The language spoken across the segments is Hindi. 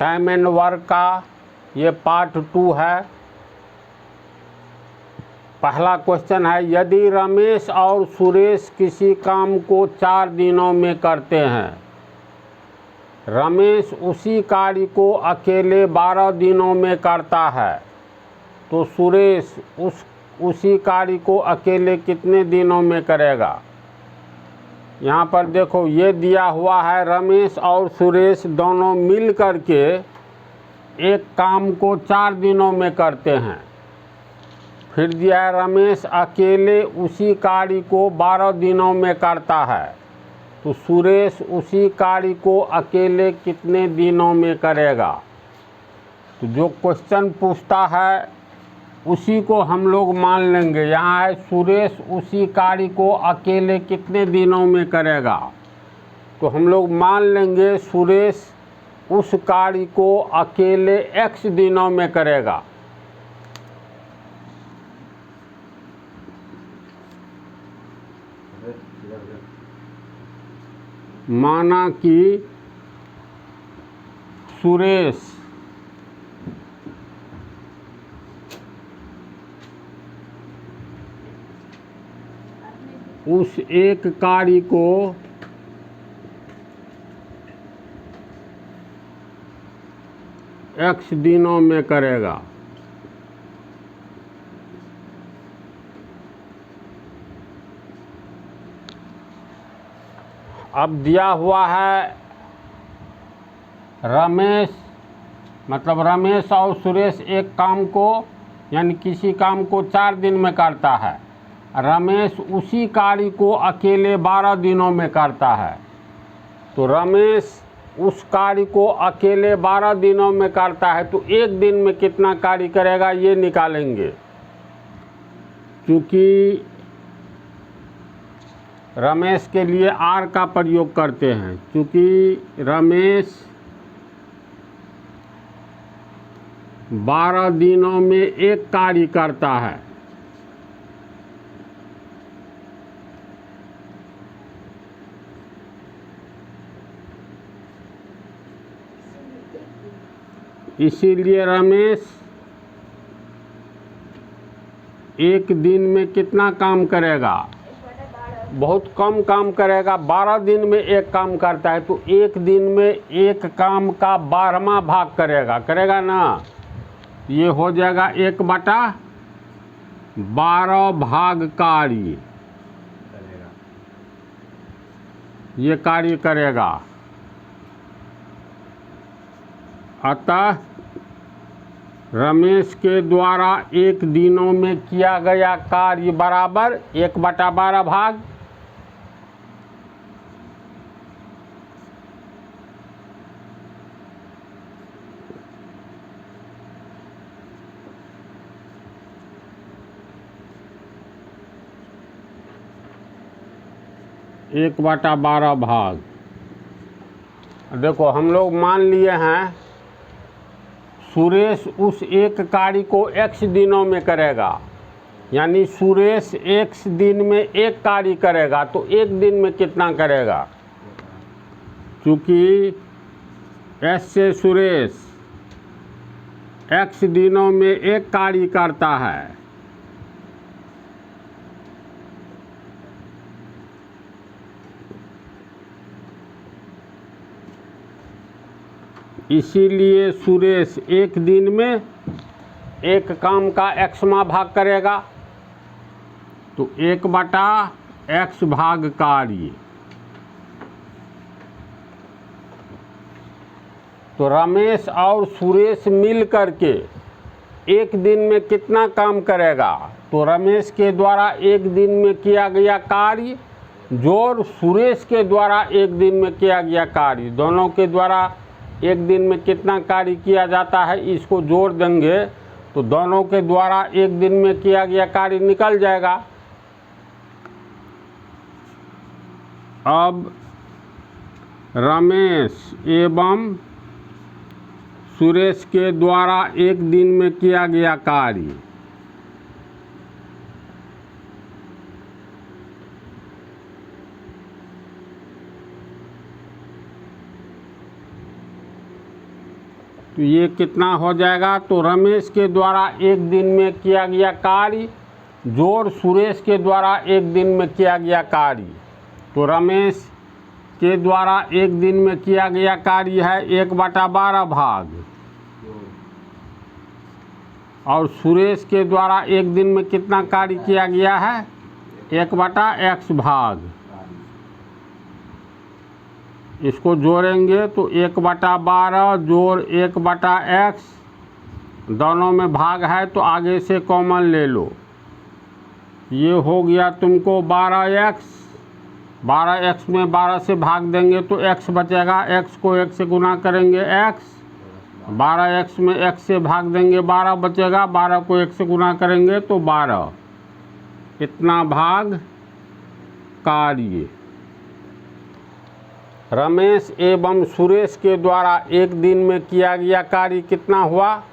टाइम एंड वर्क का ये पार्ट 2 है। पहला क्वेश्चन है, यदि रमेश और सुरेश किसी काम को 4 दिनों में करते हैं, रमेश उसी कार्य को अकेले 12 दिनों में करता है, तो सुरेश उसी कार्य को अकेले कितने दिनों में करेगा। यहाँ पर देखो ये दिया हुआ है, रमेश और सुरेश दोनों मिल करके एक काम को 4 दिनों में करते हैं। फिर दिया है, रमेश अकेले उसी कार्य को 12 दिनों में करता है, तो सुरेश उसी कार्य को अकेले कितने दिनों में करेगा। तो जो क्वेश्चन पूछता है उसी को हम लोग मान लेंगे। यहाँ है सुरेश उसी कार्य को अकेले कितने दिनों में करेगा, तो हम लोग मान लेंगे सुरेश उस कार्य को अकेले x दिनों में करेगा। माना कि सुरेश उस एक कार्य को x दिनों में करेगा। अब दिया हुआ है रमेश, मतलब रमेश और सुरेश एक काम को यानी किसी काम को 4 दिन में करता है, रमेश उसी कार्य को अकेले 12 दिनों में करता है, तो रमेश उस कार्य को अकेले 12 दिनों में करता है, तो एक दिन में कितना कार्य करेगा ये निकालेंगे। क्योंकि रमेश के लिए आर का प्रयोग करते हैं, क्योंकि रमेश 12 दिनों में एक कार्य करता है, इसीलिए रमेश एक दिन में कितना काम करेगा, बहुत कम काम करेगा। 12 दिन में एक काम करता है, तो एक दिन में एक काम का 12वां भाग करेगा ना। ये हो जाएगा 1/12 भाग कार्य ये कार्य करेगा। अतः रमेश के द्वारा एक दिनों में किया गया कार्य बराबर 1/12 भाग 1/12 भाग। देखो हम लोग मान लिए हैं सुरेश उस एक कार्य को x दिनों में करेगा, यानी सुरेश x दिन में एक कार्य करेगा, तो एक दिन में कितना करेगा। क्योंकि s से सुरेश x दिनों में एक कार्य करता है, इसीलिए सुरेश एक दिन में एक काम का xवां भाग करेगा, तो 1/x भाग कार्य। तो रमेश और सुरेश मिल करके एक दिन में कितना काम करेगा, तो रमेश के द्वारा एक दिन में किया गया कार्य जोड़ सुरेश के द्वारा एक दिन में किया गया कार्य, दोनों के द्वारा एक दिन में कितना कार्य किया जाता है इसको जोड़ देंगे, तो दोनों के द्वारा एक दिन में किया गया कार्य निकल जाएगा। अब रमेश एवं सुरेश के द्वारा एक दिन में किया गया कार्य तो ये कितना हो जाएगा? तो रमेश के द्वारा एक दिन में किया गया कार्य जोड़ सुरेश के द्वारा एक दिन में किया गया कार्य। तो रमेश के द्वारा एक दिन में किया गया कार्य है 1/12 भाग, और सुरेश के द्वारा एक दिन में कितना कार्य किया गया है? 1/x भाग। इसको जोड़ेंगे तो 1/12 जोड़ 1/x, दोनों में भाग है तो आगे से कॉमन ले लो। ये हो गया तुमको 12x। 12x में 12 से भाग देंगे तो x बचेगा, x को 1 से गुना करेंगे x। 12x में x से भाग देंगे 12 बचेगा, 12 को 1 से गुना करेंगे तो 12। इतना भाग कार्य। रमेश एवं सुरेश के द्वारा एक दिन में किया गया कार्य कितना हुआ?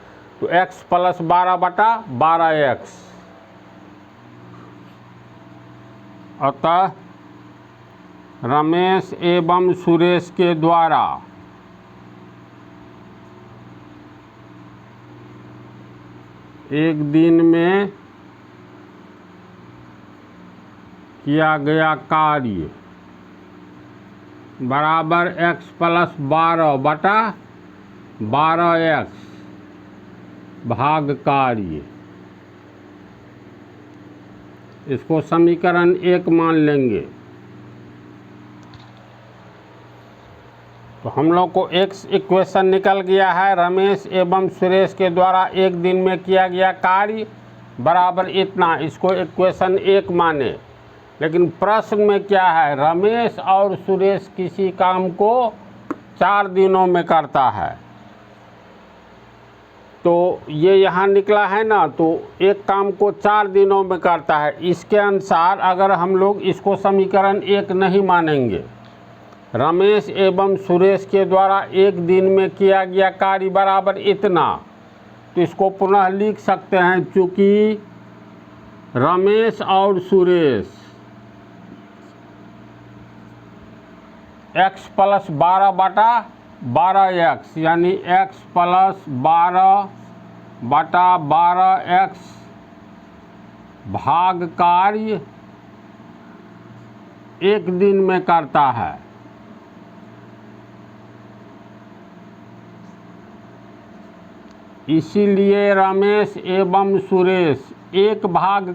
तो x + 12/12x। अतः रमेश एवं सुरेश के द्वारा एक दिन में किया गया कार्य बराबर x + 12/12x भाग कार्य। इसको समीकरण 1 मान लेंगे। तो हम लोग को एक इक्वेशन निकल गया है, रमेश एवं सुरेश के द्वारा एक दिन में किया गया कार्य बराबर इतना। इसको इक्वेशन 1 माने। लेकिन प्रश्न में क्या है? रमेश और सुरेश किसी काम को 4 दिनों में करता है। तो ये यहाँ निकला है ना, तो एक काम को 4 दिनों में करता है। इसके अनुसार अगर हम लोग इसको समीकरण 1 नहीं मानेंगे, रमेश एवं सुरेश के द्वारा एक दिन में किया गया कार्य बराबर इतना, तो इसको पुनः लिख सकते हैं। चूँकि रमेश और सुरेश x + 12/12x यानी x + 12/12x भाग कार्य एक दिन में करता है। इसीलिए रमेश एवं सुरेश एक भाग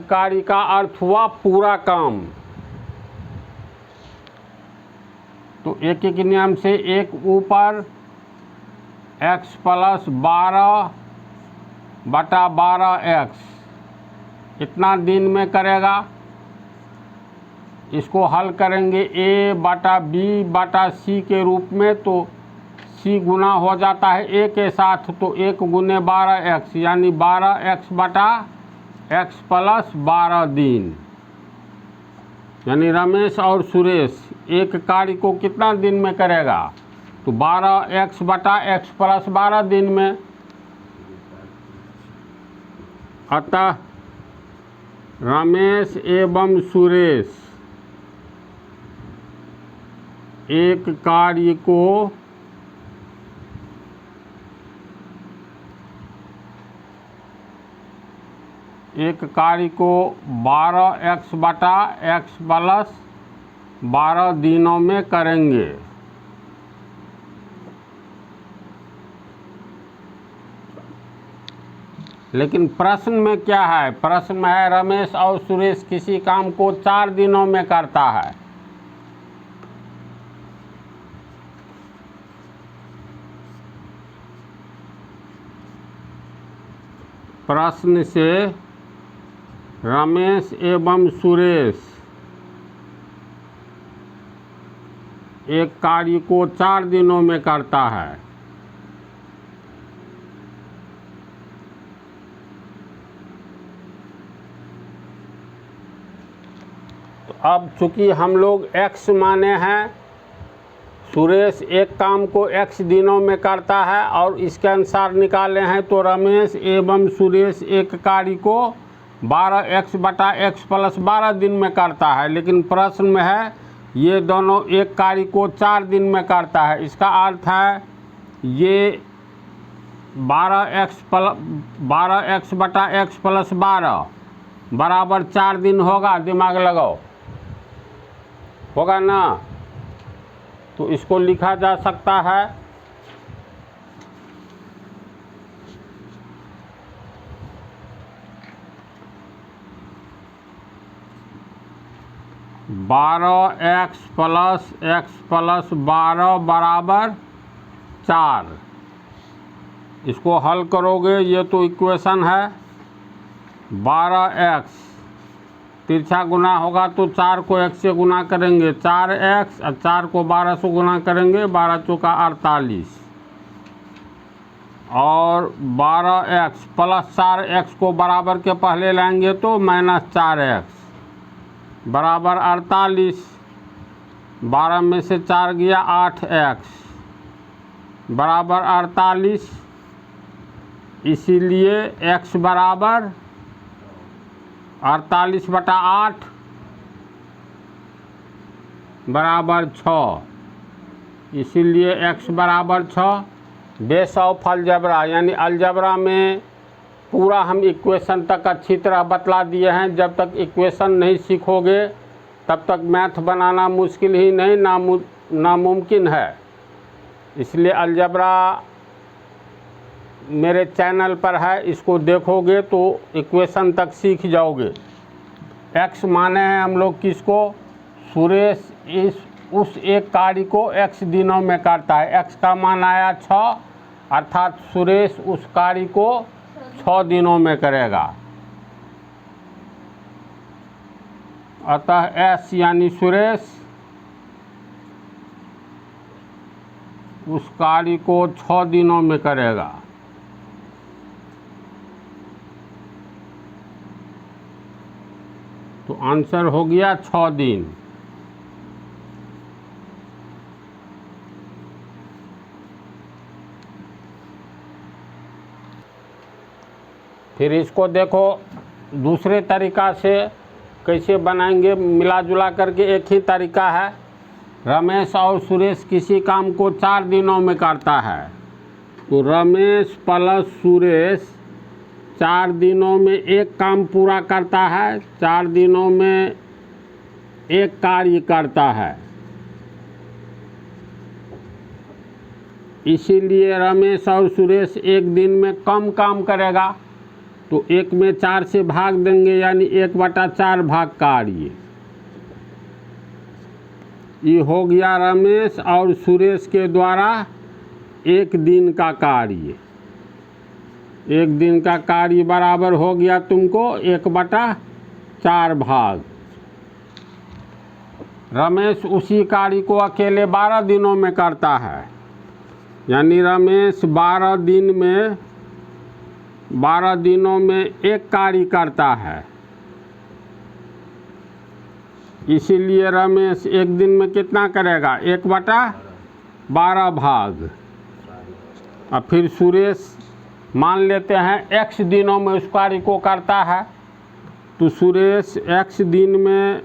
कार्य का अर्थ हुआ पूरा काम। तो एक नियम से एक ऊपर x + 12/12x इतना दिन में करेगा। इसको हल करेंगे a/b/c के रूप में, तो c गुना हो जाता है a के साथ, तो 1 × 12x यानी 12x/x + 12 दिन। यानी रमेश और सुरेश एक कार्य को कितना दिन में करेगा? तो 12x/x + 12 दिन में। अतः रमेश एवं सुरेश एक कार्य को एक कार्य को 12x/x + 12 दिनों में करेंगे। लेकिन प्रश्न में क्या है? प्रश्न में है रमेश और सुरेश किसी काम को 4 दिनों में करता है। प्रश्न से रमेश एवं सुरेश एक कार्य को 4 दिनों में करता है। तो अब चूंकि हम लोग x माने हैं, सुरेश एक काम को x दिनों में करता है और इसके अनुसार निकाले हैं, तो रमेश एवं सुरेश एक कार्य को 12x/x + 12 दिन में करता है। लेकिन प्रश्न में है ये दोनों एक कार्य को 4 दिन में करता है। इसका अर्थ है ये 12x बटा x प्लस 12 बराबर 4 दिन होगा, दिमाग लगाओ, होगा ना। तो इसको लिखा जा सकता है 12x प्लस x प्लस 12 बराबर 4। इसको हल करोगे, ये तो इक्वेशन है। 12x तिरछा गुना होगा तो 4 को x से गुना करेंगे 4x, और 4 को 12 से गुना करेंगे 12 चौका 48, और 12x प्लस 4x को बराबर के पहले लाएंगे तो माइनस 4x बराबर 48। 12 में से 4 गया 8x बराबर 48, इसीलिए x बराबर 48 बटा 8 बराबर 6, इसीलिए x बराबर 6। बेस ऑफ अलजबरा, यानी अलजबरा में पूरा हम इक्वेशन तक अच्छी तरह बतला दिए हैं। जब तक इक्वेशन नहीं सीखोगे तब तक मैथ बनाना मुश्किल ही नहीं नामुमकिन है। इसलिए अलजबरा मेरे चैनल पर है, इसको देखोगे तो इक्वेशन तक सीख जाओगे। x माने हैं हम लोग किसको? सुरेश उस एक कार्य को x दिनों में करता है। x का मान आया 6, अर्थात सुरेश उस कार्य को 6 दिनों में करेगा। अतः s यानी सुरेश उस कार्य को 6 दिनों में करेगा। तो आंसर हो गया 6 दिन। फिर इसको देखो दूसरे तरीका से कैसे बनाएंगे, मिला जुला करके एक ही तरीका है। रमेश और सुरेश किसी काम को 4 दिनों में करता है, तो रमेश प्लस सुरेश 4 दिनों में एक काम पूरा करता है, 4 दिनों में एक कार्य करता है। इसीलिए रमेश और सुरेश एक दिन में कम काम करेगा, तो 1 में 4 से भाग देंगे, यानी 1/4 भाग कार्य। ये हो गया रमेश और सुरेश के द्वारा एक दिन का कार्य। एक दिन का कार्य बराबर हो गया तुमको 1/4 भाग। रमेश उसी कार्य को अकेले 12 दिनों में करता है, यानी रमेश 12 दिनों में एक कार्य करता है। इसीलिए रमेश एक दिन में कितना करेगा? 1/12 भाग। और फिर सुरेश मान लेते हैं x दिनों में उस कार्य को करता है, तो सुरेश x दिन में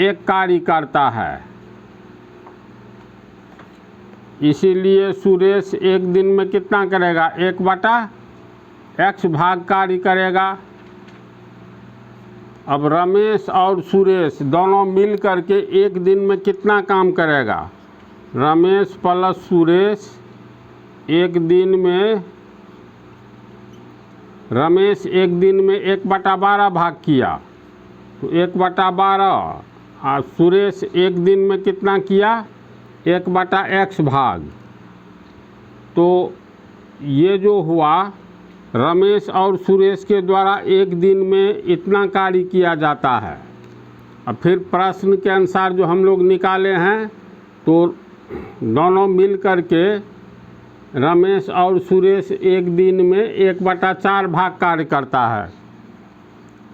एक कार्य करता है। इसीलिए सुरेश एक दिन में कितना करेगा? 1/x भाग कार्य करेगा। अब रमेश और सुरेश दोनों मिल करके एक दिन में कितना काम करेगा? रमेश प्लस सुरेश एक दिन में, रमेश एक दिन में 1/12 भाग किया, तो 1/12, और सुरेश एक दिन में कितना किया? 1/x भाग। तो ये जो हुआ, रमेश और सुरेश के द्वारा एक दिन में इतना कार्य किया जाता है। अब फिर प्रश्न के अनुसार जो हम लोग निकाले हैं, तो दोनों मिल करके रमेश और सुरेश एक दिन में 1/4 भाग कार्य करता है।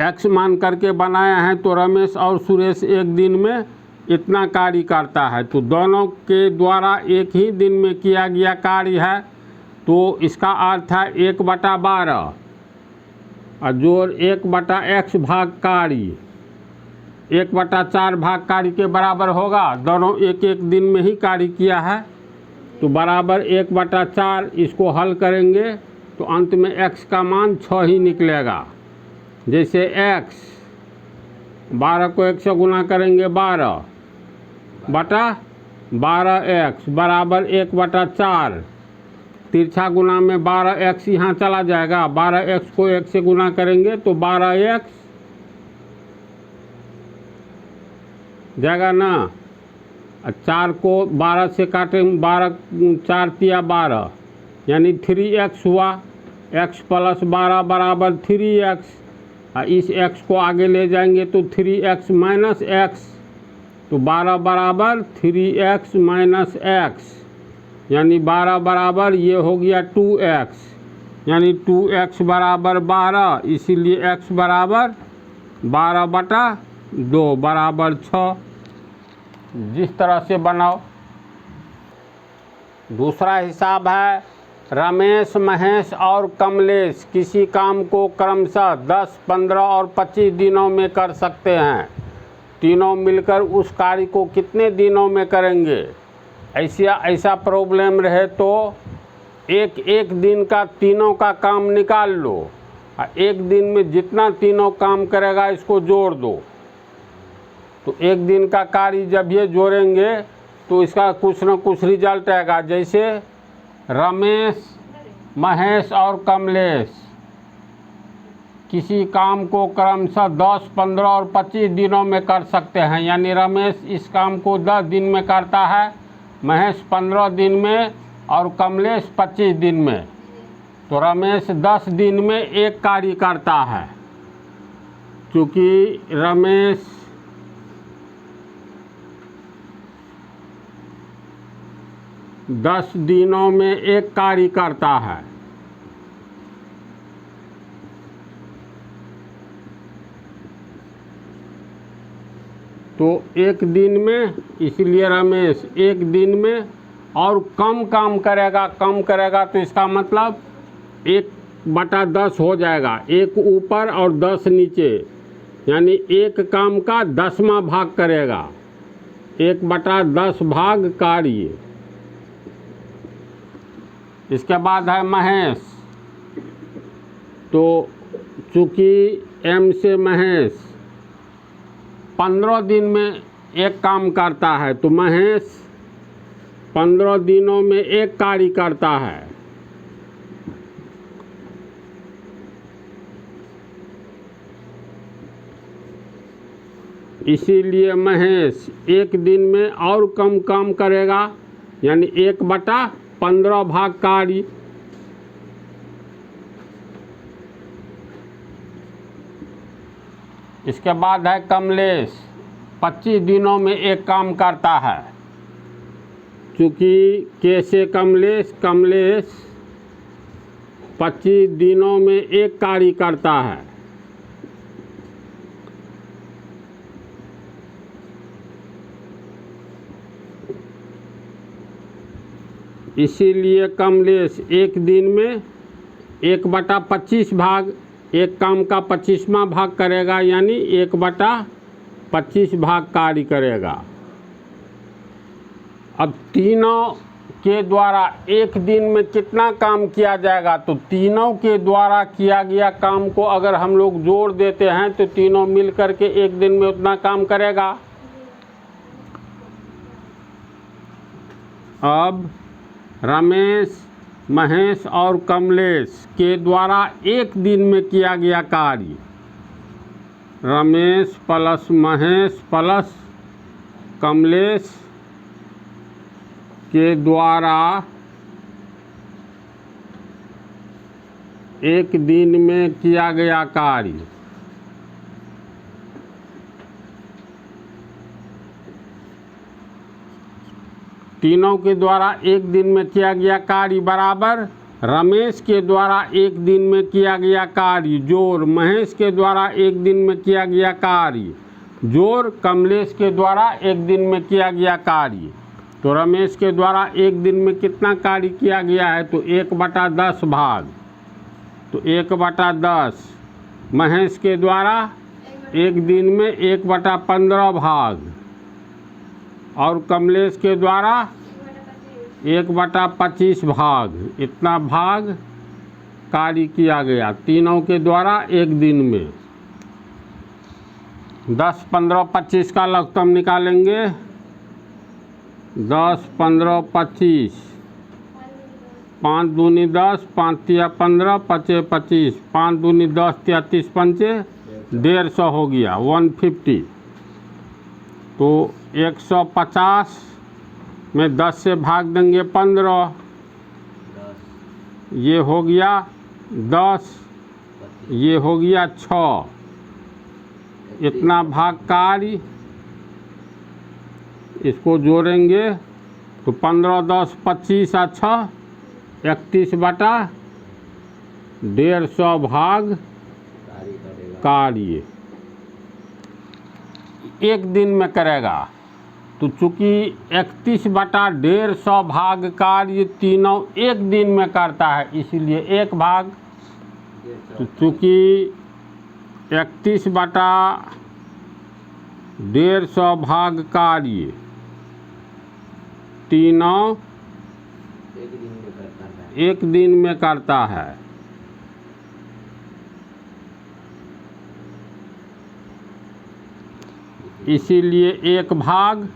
x मान करके बनाया है, तो रमेश और सुरेश एक दिन में इतना कार्य करता है। तो दोनों के द्वारा एक ही दिन में किया गया कार्य है, तो इसका अर्थ है 1/12 और जोड़ 1/x भाग कार्य 1/4 भाग कार्य के बराबर होगा। दोनों एक एक दिन में ही कार्य किया है, तो बराबर 1/4। इसको हल करेंगे तो अंत में x का मान 6 ही निकलेगा। जैसे x 12 को 1 से गुना करेंगे 12/12x बराबर 1/4। तिरछा गुना में 12x यहाँ चला जाएगा। 12x को 1 से गुना करेंगे तो 12x जाएगा ना। 4 को 12 से काटेंगे, 12 4 तिया 12 यानी 3x हुआ। x + 12 बराबर 3x। इस x को आगे ले जाएंगे तो 3x - x, तो 12 बराबर 3x - x यानी 12 बराबर ये हो गया 2x, यानी 2x बराबर 12। इसीलिए x बराबर 12/2 बराबर 6। जिस तरह से बनाओ। दूसरा हिसाब है रमेश, महेश और कमलेश किसी काम को क्रमशः 10, 15 और 25 दिनों में कर सकते हैं। तीनों मिलकर उस कार्य को कितने दिनों में करेंगे? ऐसा प्रॉब्लम रहे तो एक दिन का तीनों का काम निकाल लो और एक दिन में जितना तीनों काम करेगा इसको जोड़ दो। तो एक दिन का कार्य जब ये जोड़ेंगे तो इसका कुछ न कुछ रिजल्ट आएगा। जैसे रमेश, महेश और कमलेश किसी काम को क्रमशः 10, 15 और 25 दिनों में कर सकते हैं। यानी रमेश इस काम को 10 दिन में करता है, महेश 15 दिन में और कमलेश 25 दिन में। तो रमेश 10 दिन में एक कार्य करता है। क्योंकि रमेश 10 दिनों में एक कार्य करता है, तो एक दिन में, इसलिए रमेश एक दिन में और कम काम करेगा। कम करेगा तो इसका मतलब 1/10 हो जाएगा, 1 ऊपर और 10 नीचे, यानी एक काम का 10वां भाग करेगा। 1/10 भाग कार्य। इसके बाद है महेश। तो चूँकि M से महेश 15 दिन में एक काम करता है, तो महेश 15 दिनों में एक कार्य करता है। इसीलिए महेश एक दिन में और कम काम करेगा, यानी 1/15 भाग कार्य। इसके बाद है कमलेश, 25 दिनों में एक काम करता है। चूँकि के से कमलेश 25 दिनों में एक कार्य करता है। इसीलिए कमलेश एक दिन में 1/25 भाग, एक काम का 25वां भाग करेगा, यानी 1/25 भाग कार्य करेगा। अब तीनों के द्वारा एक दिन में कितना काम किया जाएगा? तो तीनों के द्वारा किया गया काम को अगर हम लोग जोड़ देते हैं तो तीनों मिल कर के एक दिन में उतना काम करेगा। अब रमेश, महेश और कमलेश के द्वारा एक दिन में किया गया कार्य, रमेश प्लस महेश प्लस कमलेश के द्वारा एक दिन में किया गया कार्य, तीनों के द्वारा एक दिन में किया गया कार्य बराबर रमेश के द्वारा एक दिन में किया गया कार्य जोड़ महेश के द्वारा एक दिन में किया गया कार्य जोड़ कमलेश के द्वारा एक दिन में किया गया कार्य। तो रमेश के द्वारा एक दिन में कितना कार्य किया गया है? तो 1/10 भाग, तो 1/10। महेश के द्वारा एक दिन में 1/15 भाग और कमलेश के द्वारा 1/25 भाग, इतना भाग कार्य किया गया तीनों के द्वारा एक दिन में। 10, 15, 25 का लघुत्तम निकालेंगे। 10, 15, 25, 5 दूनी 10, 5 तिया 15, 5 25, 5 दूनी 10, 33 पंचे 150 हो गया, 150। तो 150 में 10 से भाग देंगे 15, ये हो गया 10, ये हो गया 6, इतना भाग कार्य। इसको जोड़ेंगे तो 15, 10, 25 और 6, 31/150 भाग कार्य एक दिन में करेगा। तो चूँकि 31/150 भाग कार्य तीनों एक दिन में करता है, इसीलिए एक भाग। तो चूँकि 31/150 भाग कार्य तीनों एक दिन में करता है, इसीलिए एक भाग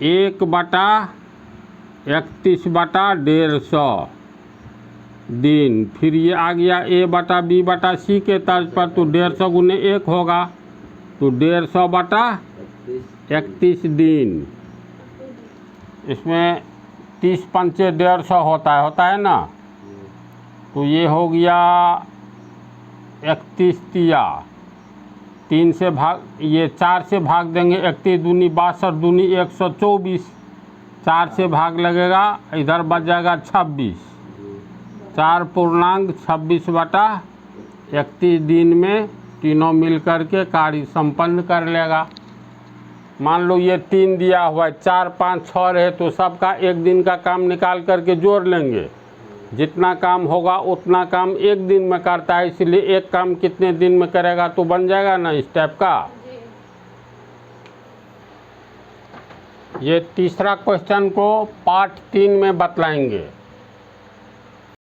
1/31/150 दिन। फिर ये आ गया A/B/C के तर्ज पर, तो 150 गुने 1 होगा, तो 150/31 दिन। इसमें 30 पंचे 150 होता है ना। तो ये हो गया 31 तिया, 3 से भाग, ये 4 से भाग देंगे, 31 दूनी 62 दूनी 124, 4 से भाग लगेगा, इधर बच जाएगा 26, 4.26/31 दिन में तीनों मिल कर के कार्य संपन्न कर लेगा। मान लो ये 3 दिया हुआ है, 4, 5, 6 रहे तो सबका एक दिन का काम निकाल करके जोड़ लेंगे। जितना काम होगा उतना काम एक दिन में करता है, इसलिए एक काम कितने दिन में करेगा तो बन जाएगा ना इस टाइप का। ये तीसरा क्वेश्चन को पार्ट 3 में बतलाएंगे।